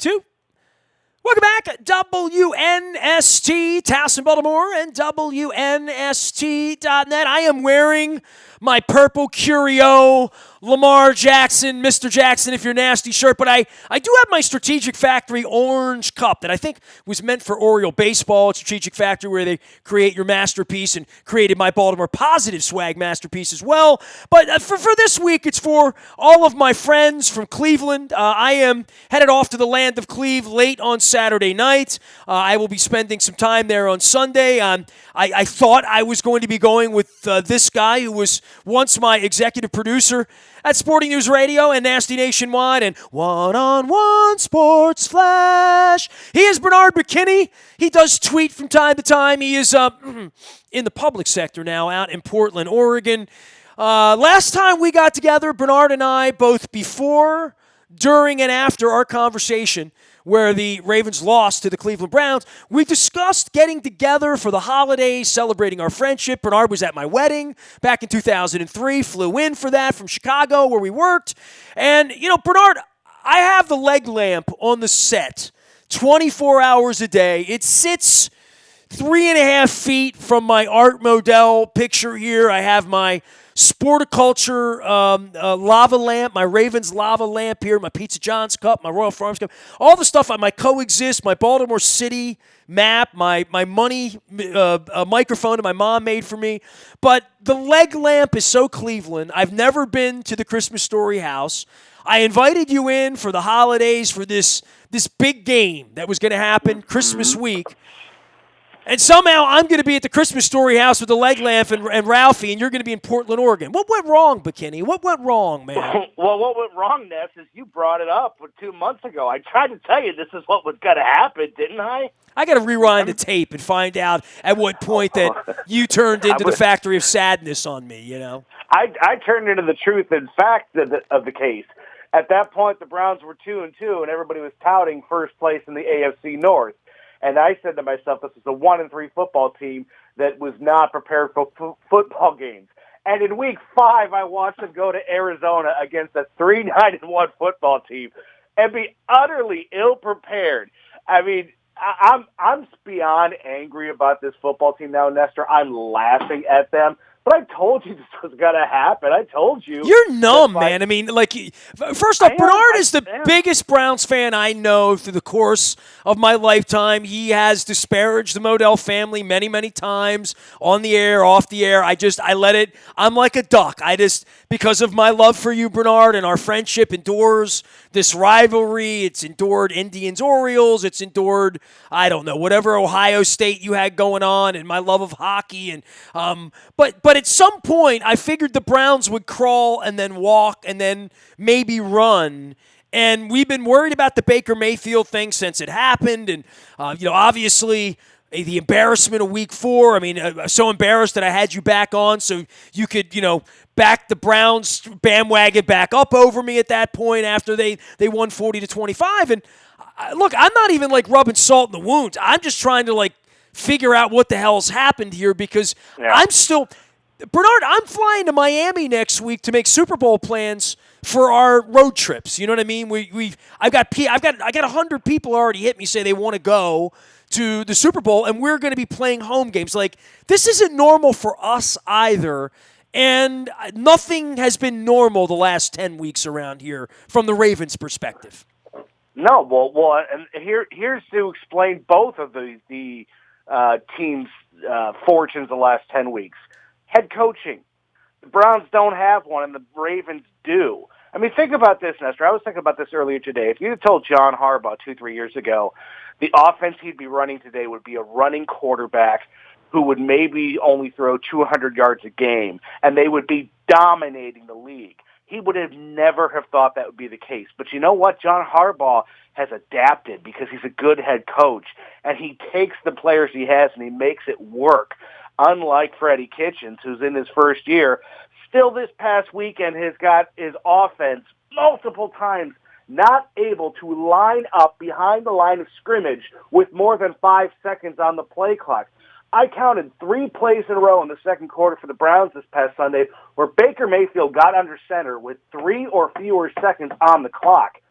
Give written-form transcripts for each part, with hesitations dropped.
2. Welcome back, WNST, Towson, Baltimore, and WNST.net. I am wearing my purple Curio Lamar Jackson, Mr. Jackson, if you're nasty shirt, but I do have my Strategic Factory orange cup that I think was meant for Oriole baseball. It's Strategic Factory where they create your masterpiece and created my Baltimore Positive swag masterpiece as well. But for this week, it's for all of my friends from Cleveland. I am headed off to the land of Cleve late on Saturday night. I will be spending some time there on Sunday. I thought I was going to be going with this guy who was once my executive producer at Sporting News Radio and Nasty Nationwide and One-on-One Sports Flash. He is Bernard Bokenyi. He does tweet from time to time. He is in the public sector now out in Portland, Oregon. Last time we got together, Bernard and I, both before, during, and after our conversation where the Ravens lost to the Cleveland Browns, we discussed getting together for the holidays, celebrating our friendship. Bernard was at my wedding back in 2003, flew in for that from Chicago where we worked. And, Bernard, I have the leg lamp on the set 24 hours a day. It sits 3.5 feet from my Art Modell picture here. I have my Sporticulture lava lamp, my Ravens lava lamp here, my Pizza John's cup, my Royal Farms cup, all the stuff on my Coexist, my Baltimore City map, my money microphone that my mom made for me. But the leg lamp is so Cleveland. I've never been to the Christmas Story house. I invited you in for the holidays for this big game that was going to happen Christmas week. And somehow I'm going to be at the Christmas Story house with the leg lamp and Ralphie, and you're going to be in Portland, Oregon. What went wrong, Bokenyi? What went wrong, man? Well, what went wrong, Ness, is you brought it up 2 months ago. I tried to tell you this is what was going to happen, didn't I? I got to rewind the tape and find out at what point that you turned into the factory of sadness on me, I turned into the truth and fact of the case. At that point, the Browns were 2-2, and everybody was touting first place in the AFC North. And I said to myself, this is a 1-3 football team that was not prepared for football games. And in week 5, I watched them go to Arizona against a 3-9-1 football team and be utterly ill-prepared. I mean, I'm beyond angry about this football team now, Nestor. I'm laughing at them. But I told you this was going to happen. I told you. You're numb, man. I mean, first off, Bernard is the biggest Browns fan I know through the course of my lifetime. He has disparaged the Modell family many, many times on the air, off the air. I let it. I'm like a duck. Because of my love for you, Bernard, and our friendship endures this rivalry. It's endured Indians-Orioles. It's endured, I don't know, whatever Ohio State you had going on, and my love of hockey. And But at some point, I figured the Browns would crawl and then walk and then maybe run. And we've been worried about the Baker Mayfield thing since it happened. And, obviously the embarrassment of week 4. I mean, so embarrassed that I had you back on so you could, back the Browns bandwagon back up over me at that point after they won 40-25. And look, I'm not even rubbing salt in the wounds. I'm just trying to figure out what the hell's happened here because I'm still – Bernard, I'm flying to Miami next week to make Super Bowl plans for our road trips. You know what I mean? I got 100 people already hit me say they want to go to the Super Bowl, and we're going to be playing home games. This isn't normal for us either, and nothing has been normal the last 10 weeks around here from the Ravens' perspective. No, well, and here's to explain both of the teams' fortunes the last 10 weeks. Head coaching. The Browns don't have one, and the Ravens do. I mean, think about this, Nestor. I was thinking about this earlier today. If you had told John Harbaugh 2-3 years ago the offense he'd be running today would be a running quarterback who would maybe only throw 200 yards a game, and they would be dominating the league, he would have never have thought that would be the case. But you know what? John Harbaugh has adapted because he's a good head coach, and he takes the players he has and he makes it work. Unlike Freddie Kitchens, who's in his first year, still this past weekend has got his offense multiple times not able to line up behind the line of scrimmage with more than 5 seconds on the play clock. I counted 3 plays in a row in the second quarter for the Browns this past Sunday where Baker Mayfield got under center with 3 or fewer seconds on the clock.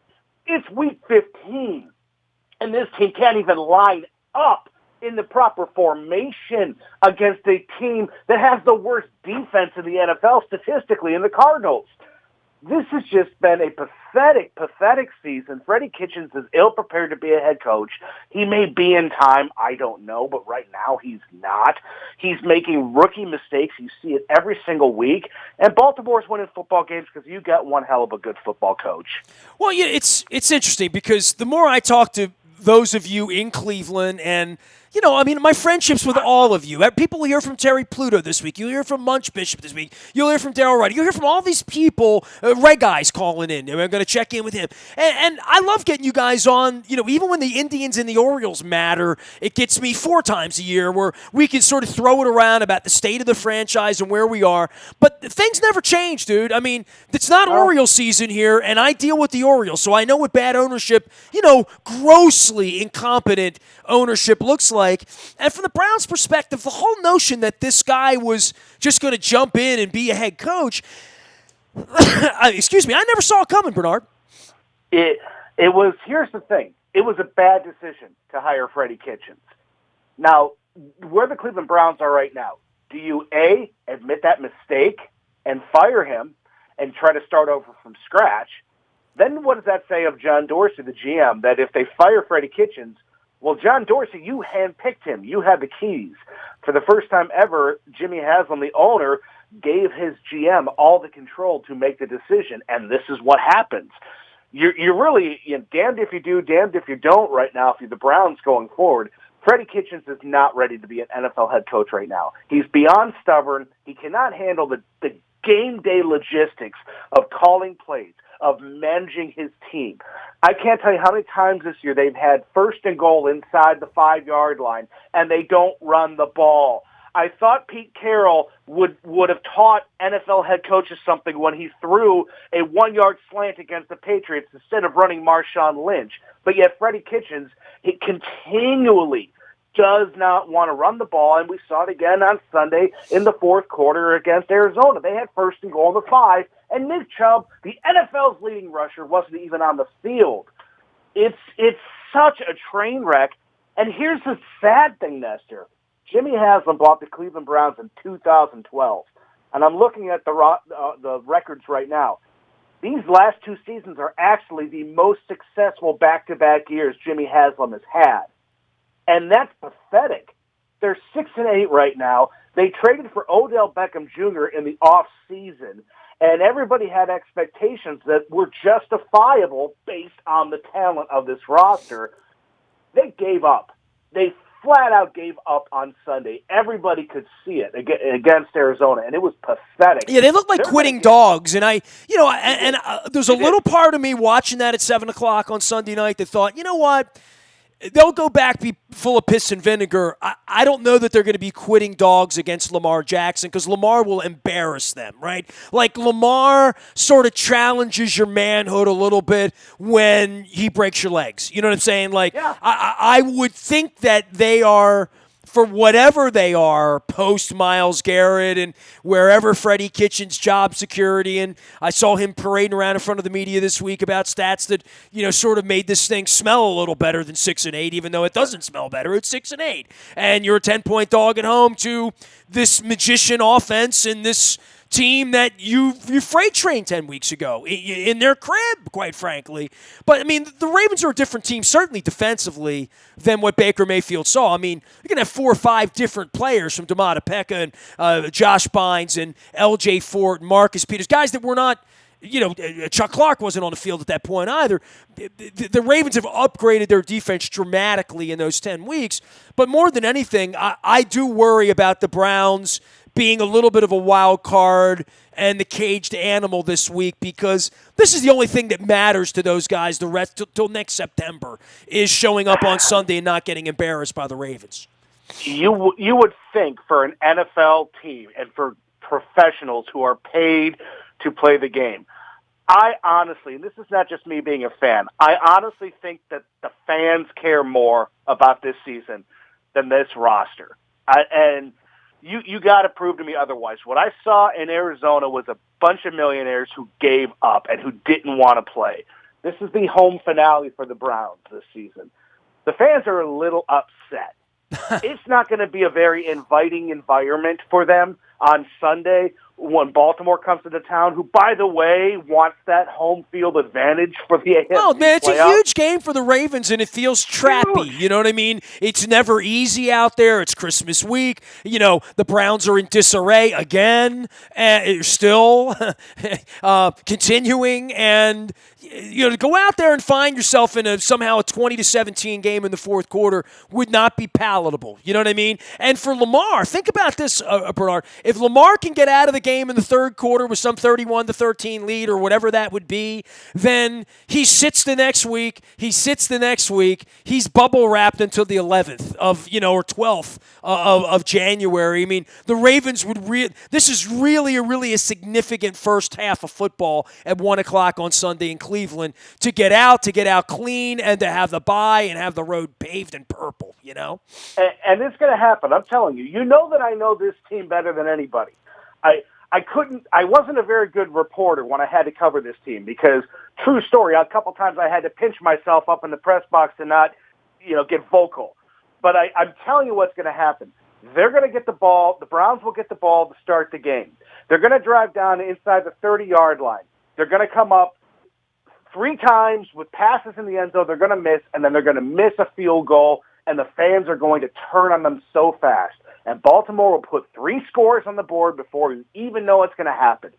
It's week 15. And this team can't even line up in the proper formation against a team that has the worst defense in the NFL statistically in the Cardinals. This has just been a pathetic season. Freddie Kitchens is ill-prepared to be a head coach. He may be in time, I don't know, but right now he's not. He's making rookie mistakes. You see it every single week. And Baltimore's winning football games because you got one hell of a good football coach. Well, yeah, it's interesting because the more I talk to those of you in Cleveland and my friendships with all of you. People will hear from Terry Pluto this week. You'll hear from Munch Bishop this week. You'll hear from Darryl Wright. You'll hear from all these people, Red guys calling in. We're going to check in with him. And I love getting you guys on. Even when the Indians and the Orioles matter, it gets me 4 times a year where we can sort of throw it around about the state of the franchise and where we are. But things never change, dude. I mean, it's not Oriole season here, and I deal with the Orioles, so I know what bad ownership, grossly incompetent ownership looks like. And from the Browns' perspective, the whole notion that this guy was just going to jump in and be a head coach, excuse me, I never saw it coming, Bernard. It was, here's the thing, it was a bad decision to hire Freddie Kitchens. Now, where the Cleveland Browns are right now, do you, A, admit that mistake and fire him and try to start over from scratch? Then what does that say of John Dorsey, the GM, that if they fire Freddie Kitchens, well, John Dorsey, you handpicked him. You had the keys. For the first time ever, Jimmy Haslam, the owner, gave his GM all the control to make the decision, and this is what happens. You're really damned if you do, damned if you don't right now if you're the Browns going forward. Freddie Kitchens is not ready to be an NFL head coach right now. He's beyond stubborn. He cannot handle the game day logistics of calling plays, of managing his team. I can't tell you how many times this year they've had 1st and goal inside the 5-yard line, and they don't run the ball. I thought Pete Carroll would have taught NFL head coaches something when he threw a 1-yard slant against the Patriots instead of running Marshawn Lynch. But yet Freddie Kitchens, he continually does not want to run the ball, and we saw it again on Sunday in the 4th quarter against Arizona. They had 1st and goal on the 5, and Nick Chubb, the NFL's leading rusher, wasn't even on the field. It's such a train wreck. And here's the sad thing, Nestor. Jimmy Haslam bought the Cleveland Browns in 2012, and I'm looking at the records right now. These last 2 seasons are actually the most successful back-to-back years Jimmy Haslam has had. And that's pathetic. They're 6-8 right now. They traded for Odell Beckham Jr. in the off-season, and everybody had expectations that were justifiable based on the talent of this roster. They gave up. They flat out gave up on Sunday. Everybody could see it against Arizona, and it was pathetic. Yeah, they looked like quitting dogs, and there's a little part of me watching that at 7:00 on Sunday night that thought, you know what? They'll go back, be full of piss and vinegar. I don't know that they're going to be quitting dogs against Lamar Jackson because Lamar will embarrass them, right? Like Lamar sort of challenges your manhood a little bit when he breaks your legs. You know what I'm saying? Like, yeah. I would think that they are, for whatever they are, post Myles Garrett and wherever Freddie Kitchens' job security. And I saw him parading around in front of the media this week about stats that, sort of made this thing smell a little better than 6-8, even though it doesn't smell better. It's 6-8. And you're a 10-point dog at home to this magician offense and this team that you freight trained 10 weeks ago in their crib, quite frankly. But, I mean, the Ravens are a different team, certainly defensively, than what Baker Mayfield saw. I mean, you're going to have 4 or 5 different players from Damata Pekka and Josh Bynes and L.J. Fort and Marcus Peters, guys that were not, Chuck Clark wasn't on the field at that point either. The Ravens have upgraded their defense dramatically in those 10 weeks. But more than anything, I do worry about the Browns being a little bit of a wild card and the caged animal this week because this is the only thing that matters to those guys the rest till next September is showing up on Sunday and not getting embarrassed by the Ravens. You would think for an NFL team and for professionals who are paid to play the game, I honestly, and this is not just me being a fan, I honestly think that the fans care more about this season than this roster. You got to prove to me otherwise. What I saw in Arizona was a bunch of millionaires who gave up and who didn't want to play. This is the home finale for the Browns this season. The fans are a little upset. It's not going to be a very inviting environment for them on Sunday when Baltimore comes into town, who, by the way, wants that home field advantage for the AFC Oh, man, it's playoffs. a huge game for the Ravens, and it feels trappy. Huge. You know what I mean? It's never easy out there. It's Christmas week. You know, the Browns are in disarray again, still continuing, and to go out there and find yourself in somehow a 20-17 game in the fourth quarter would not be palatable. You know what I mean? And for Lamar, think about this, Bernard. If Lamar can get out of the game in the third quarter with some 31-13 lead or whatever that would be, then he sits the next week. He's bubble wrapped until the 11th or 12th of January. I mean, the Ravens would this is really a significant first half of football at 1:00 on Sunday in Cleveland to get out clean and to have the bye and have the road paved in purple, And it's going to happen. I'm telling you. You know that I know this team better than anybody. I wasn't a very good reporter when I had to cover this team because, true story, a couple times I had to pinch myself up in the press box to not, get vocal. But I'm telling you what's going to happen. They're going to get the ball. The Browns will get the ball to start the game. They're going to drive down inside the 30-yard line. They're going to come up 3 times with passes in the end zone. They're going to miss, and then they're going to miss a field goal, and the fans are going to turn on them so fast. And Baltimore will put 3 scores on the board before you even know it's going to happen.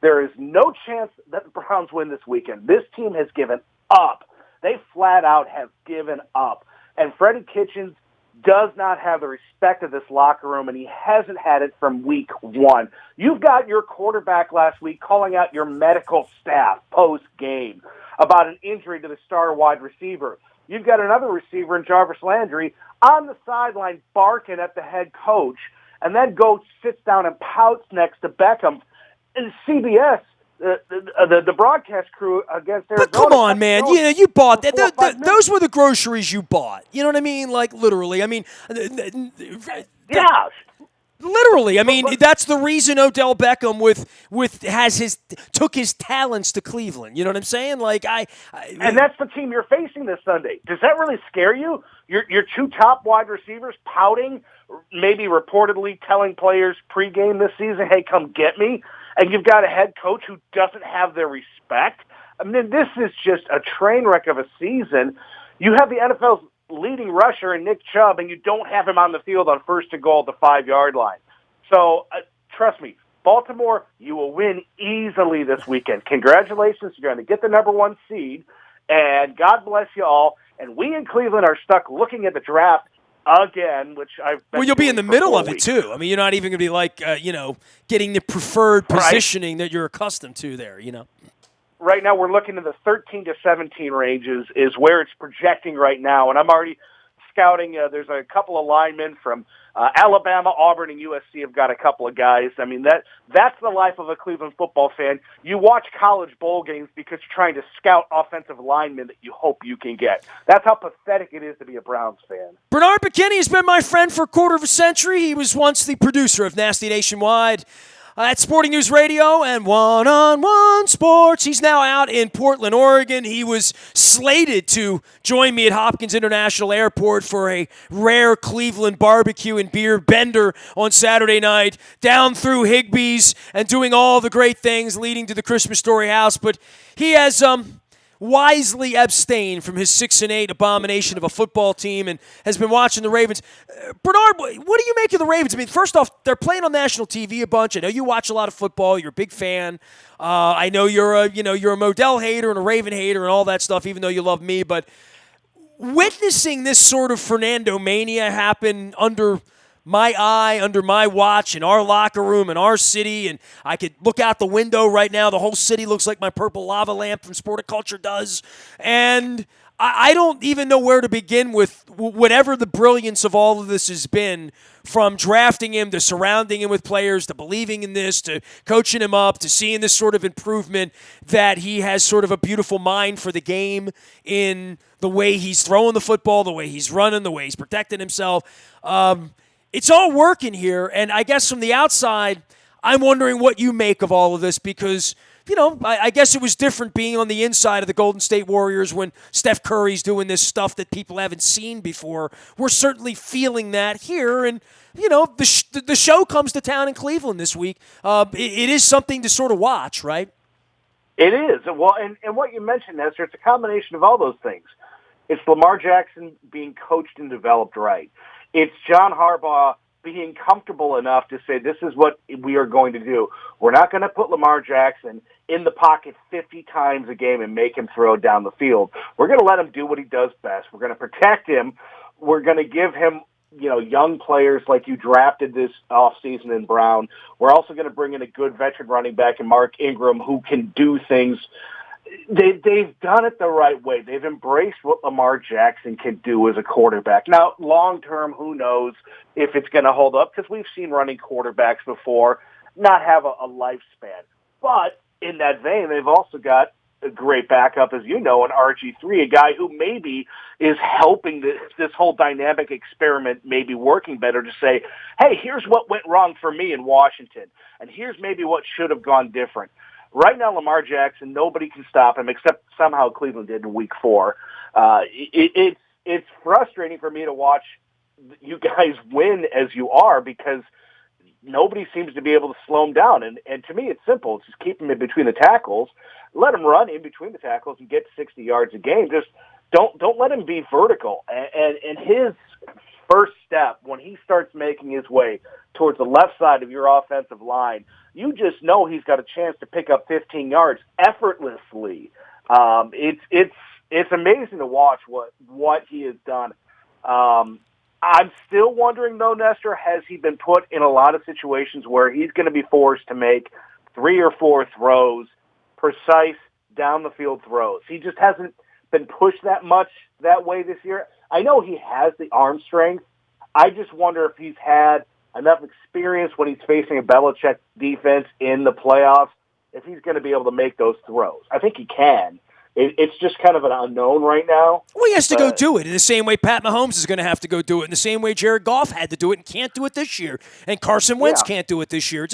There is no chance that the Browns win this weekend. This team has given up. They flat out have given up. And Freddie Kitchens does not have the respect of this locker room, and he hasn't had it from week 1. You've got your quarterback last week calling out your medical staff post-game about an injury to the star wide receiver. You've got another receiver in Jarvis Landry on the sideline barking at the head coach, and then sits down and pouts next to Beckham. And CBS, the broadcast crew against Arizona. But come on, man. You bought that. Those were the groceries you bought. You know what I mean? Like, literally. I mean, yeah. Literally, I mean, that's the reason Odell Beckham took his talents to Cleveland. You know what I'm saying? Like and that's the team you're facing this Sunday. Does that really scare you? Your 2 top wide receivers pouting, maybe reportedly telling players pregame this season, "Hey, come get me," and you've got a head coach who doesn't have their respect. I mean, this is just a train wreck of a season. You have the NFL's leading rusher in Nick Chubb, and you don't have him on the field on first and goal at the 5-yard line. So, trust me, Baltimore, you will win easily this weekend. Congratulations. You're going to get the number 1 seed, and God bless you all. And we in Cleveland are stuck looking at the draft again, which I've been you'll be in the middle of it, weeks. too. I mean, you're not even going to be like, getting the preferred positioning that you're accustomed to there, Right now, we're looking at the 13 to 17 ranges is where it's projecting right now, and I'm already scouting. There's a couple of linemen from Alabama, Auburn, and USC have got a couple of guys. I mean, that's the life of a Cleveland football fan. You watch college bowl games because you're trying to scout offensive linemen that you hope you can get. That's how pathetic it is to be a Browns fan. Bernard Bokenyi has been my friend for a quarter of a century. He was once the producer of Nasty Nationwide at Sporting News Radio and One-on-One Sports. He's now out in Portland, Oregon. He was slated to join me at Hopkins International Airport for a rare Cleveland barbecue and beer bender on Saturday night, down through Higbee's and doing all the great things leading to the Christmas Story House. But he has wisely abstained from his 6-8 abomination of a football team and has been watching the Ravens. Bernard, what do you make of the Ravens? I mean, first off, they're playing on national TV a bunch. I know you watch a lot of football. You're a big fan. I know you're a Modell hater and a Raven hater and all that stuff, even though you love me. But witnessing this sort of Fernando mania happen under my eye, under my watch, in our locker room, in our city, and I could look out the window right now. The whole city looks like my purple lava lamp from Sporticulture does. And I don't even know where to begin with whatever the brilliance of all of this has been, from drafting him to surrounding him with players to believing in this to coaching him up to seeing this sort of improvement, that he has sort of a beautiful mind for the game in the way he's throwing the football, the way he's running, the way he's protecting himself. It's all working here, and I guess from the outside, I'm wondering what you make of all of this, because I guess it was different being on the inside of the Golden State Warriors when Steph Curry's doing this stuff that people haven't seen before. We're certainly feeling that here, and the show comes to town in Cleveland this week. It is something to sort of watch, right? It is. Well, and what you mentioned, Nestor, it's a combination of all those things. It's Lamar Jackson being coached and developed right. It's John Harbaugh being comfortable enough to say, this is what we are going to do. We're not going to put Lamar Jackson in the pocket 50 times a game and make him throw down the field. We're going to let him do what he does best. We're going to protect him. We're going to give him, young players like you drafted this offseason in Brown. We're also going to bring in a good veteran running back in Mark Ingram who can do things. They've done it the right way. They've embraced what Lamar Jackson can do as a quarterback. Now, long-term, who knows if it's going to hold up, because we've seen running quarterbacks before not have a lifespan. But in that vein, they've also got a great backup, as you know, in RG3, a guy who maybe is helping this whole dynamic experiment maybe working better to say, hey, here's what went wrong for me in Washington, and here's maybe what should have gone different. Right now, Lamar Jackson, nobody can stop him except somehow Cleveland did in Week 4. It's frustrating for me to watch you guys win as you are because nobody seems to be able to slow him down. And to me, it's simple. It's just keep him in between the tackles, let him run in between the tackles and get 60 yards a game. Just don't let him be vertical. And his first step, when he starts making his way towards the left side of your offensive line, you just know he's got a chance to pick up 15 yards effortlessly. It's amazing to watch what he has done. I'm still wondering, though, Nestor, has he been put in a lot of situations where he's going to be forced to make 3 or 4 throws, precise down-the-field throws? He just hasn't been pushed that much that way this year. I know he has the arm strength. I just wonder if he's had enough experience when he's facing a Belichick defense in the playoffs, if he's going to be able to make those throws. I think he can. It's just kind of an unknown right now. Well, he has to go do it in the same way Pat Mahomes is going to have to go do it, in the same way Jared Goff had to do it and can't do it this year, and Carson Wentz can't do it this year.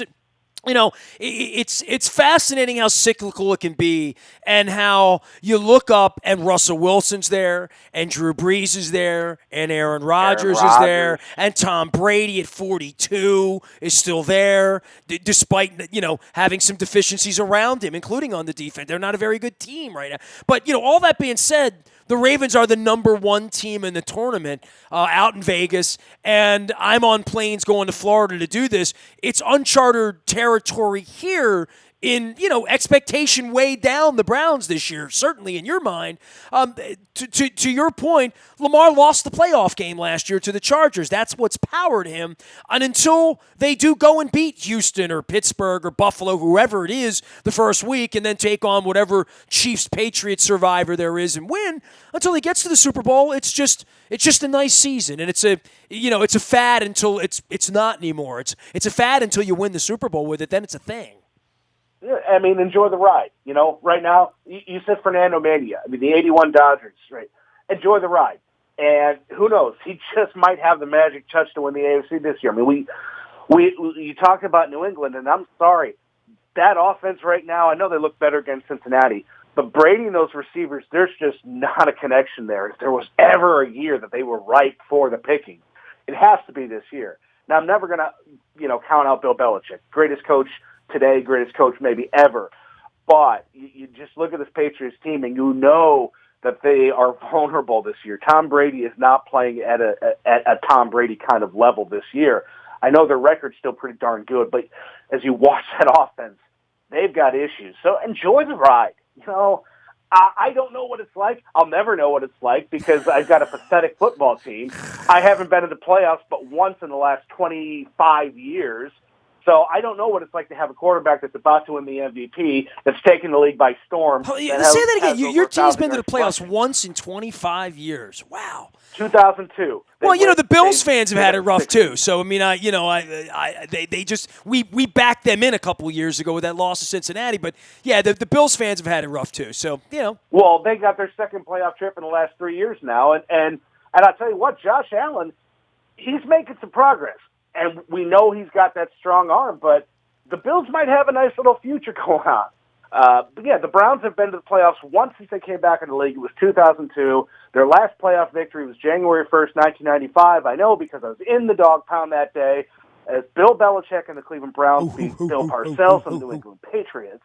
It's fascinating how cyclical it can be, and how you look up and Russell Wilson's there, and Drew Brees is there, and Aaron Rodgers is there, and Tom Brady at 42 is still there, despite having some deficiencies around him, including on the defense. They're not a very good team right now. But all that being said, the Ravens are the number 1 team in the tournament out in Vegas, and I'm on planes going to Florida to do this. It's uncharted territory here in, expectation way down the Browns this year, certainly in your mind. To your point, Lamar lost the playoff game last year to the Chargers. That's what's powered him. And until they do go and beat Houston or Pittsburgh or Buffalo, whoever it is, the first week, and then take on whatever Chiefs-Patriots survivor there is and win, until he gets to the Super Bowl, it's just a nice season. And it's a fad until it's not anymore. It's a fad until you win the Super Bowl with it, then it's a thing. I mean, enjoy the ride. Right now, you said Fernando Mania. I mean, the 81 Dodgers, right? Enjoy the ride. And who knows? He just might have the magic touch to win the AFC this year. I mean, you talked about New England, and I'm sorry. That offense right now, I know they look better against Cincinnati, but Brady and those receivers, there's just not a connection there. If there was ever a year that they were ripe for the picking, it has to be this year. Now, I'm never going to, count out Bill Belichick, greatest coach today, greatest coach maybe ever. But you just look at this Patriots team, and you know that they are vulnerable this year. Tom Brady is not playing at a Tom Brady kind of level this year. I know their record's still pretty darn good, but as you watch that offense, they've got issues. So enjoy the ride. I don't know what it's like. I'll never know what it's like because I've got a pathetic football team. I haven't been in the playoffs but once in the last 25 years. So I don't know what it's like to have a quarterback that's about to win the MVP, that's taking the league by storm. Say that again. Your team's been to the playoffs once in 25 years. Wow. 2002. Well, the Bills fans have had it rough too. So I mean, we backed them in a couple of years ago with that loss to Cincinnati. But yeah, the Bills fans have had it rough too. So Well, they got their second playoff trip in the last 3 years now, and I'll tell you what, Josh Allen, he's making some progress. And we know he's got that strong arm, but the Bills might have a nice little future going on. But yeah, the Browns have been to the playoffs once since they came back in the league. It was 2002. Their last playoff victory was January 1st, 1995. I know because I was in the dog pound that day as Bill Belichick and the Cleveland Browns beat Bill Parcells and the New England Patriots.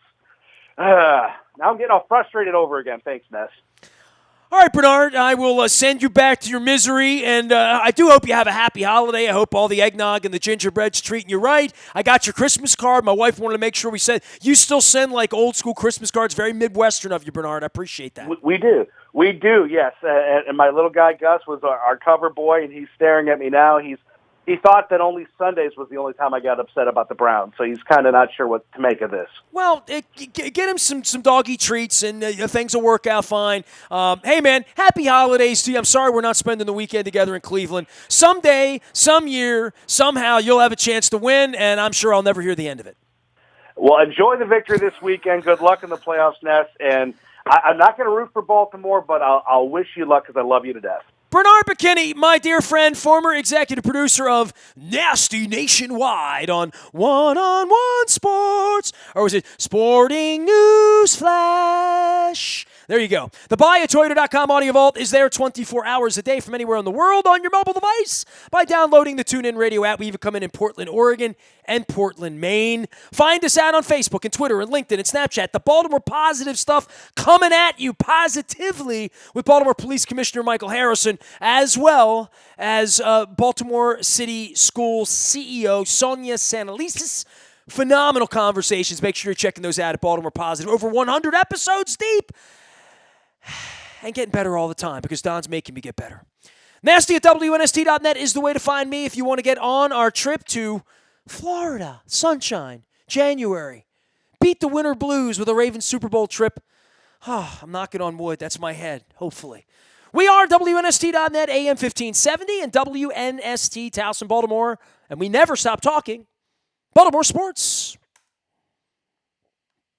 Now I'm getting all frustrated over again. Thanks, Ness. All right, Bernard, I will send you back to your misery, and I do hope you have a happy holiday. I hope all the eggnog and the gingerbread's treating you right. I got your Christmas card. My wife wanted to make sure we said you still send like old school Christmas cards. Very Midwestern of you, Bernard. I appreciate that. We do. We do, yes. And my little guy, Gus, was our cover boy, and he's staring at me now. He thought that only Sundays was the only time I got upset about the Browns, so he's kind of not sure what to make of this. Well, get him some doggy treats, and things will work out fine. Hey, man, happy holidays to you. I'm sorry we're not spending the weekend together in Cleveland. Someday, some year, somehow, you'll have a chance to win, and I'm sure I'll never hear the end of it. Well, enjoy the victory this weekend. Good luck in the playoffs, Ness. And I'm not going to root for Baltimore, but I'll wish you luck because I love you to death. Bernard Bokenyi, my dear friend, former executive producer of Nasty Nationwide on One-on-One Sports, or was it Sporting News Flash? There you go. The buyatoyota.com audio vault is there 24 hours a day from anywhere in the world on your mobile device by downloading the TuneIn Radio app. We even come in Portland, Oregon, and Portland, Maine. Find us out on Facebook and Twitter and LinkedIn and Snapchat. The Baltimore Positive stuff coming at you positively with Baltimore Police Commissioner Michael Harrison, as well as Baltimore City School CEO Sonia Sanalisis. Phenomenal conversations. Make sure you're checking those out at Baltimore Positive. Over 100 episodes deep. And getting better all the time because Don's making me get better. Nasty at WNST.net is the way to find me if you want to get on our trip to Florida. Sunshine. January. Beat the Winter Blues with a Ravens Super Bowl trip. Oh, I'm knocking on wood. That's my head, hopefully. We are WNST.net, AM 1570, and WNST Towson, Baltimore. And we never stop talking Baltimore sports.